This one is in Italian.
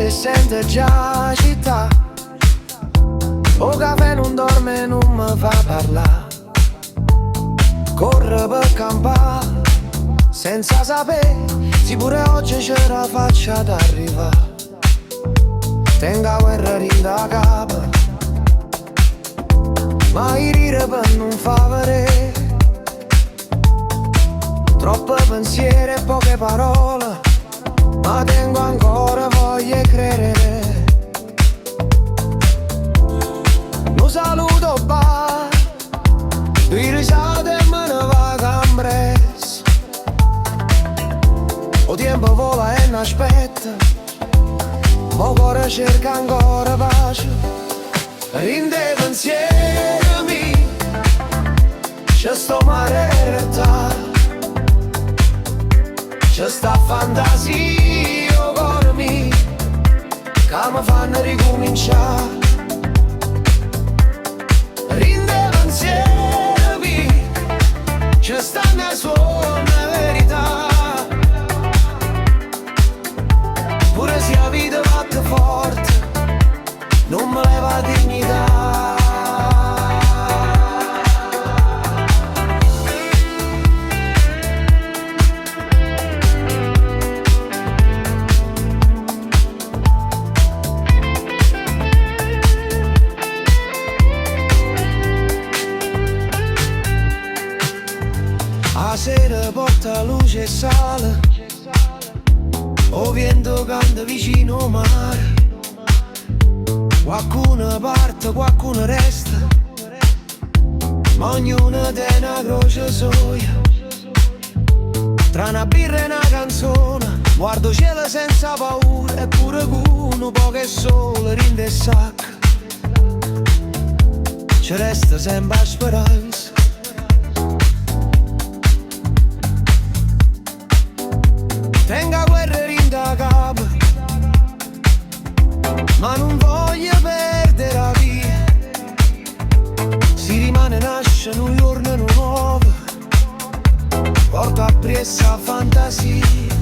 e sente già città. O caffè non dorme, non mi fa parlare. Corre per campare, senza sapere se pure oggi c'è la faccia d'arrivare. Tenga guerra rinda capo, ma i rire per non fa vedere. Troppe pensieri e poche parole, ma tengo ancora voglia di credere. Lo saluto ba, due risate e me ne va cambres. O tempo vola e n'aspetta, mo cuore cerca ancora pace. Rinde pensieri mi, c'è sto mare in realtà, c'è sta fantasia o cuore mi, che mi fanno ricominciare. Rinde pensieri mi, c'è sta una suona verità. Pure se la vita batte forte, non me leva dignità. A sera porta luce e sale, o vento canta vicino al mare. Qualcuno parte, qualcuno resta, ma ognuno tiene una croce sua. Tra una birra e una canzone, guardo cielo senza paura, eppure uno poco e solo rinde e sacca. Ci resta sempre speranza. Tenga guerra rinda capo, ma non voglio perdere la via. Si rimane nasce un giorno nuovo, porta appresso fantasia.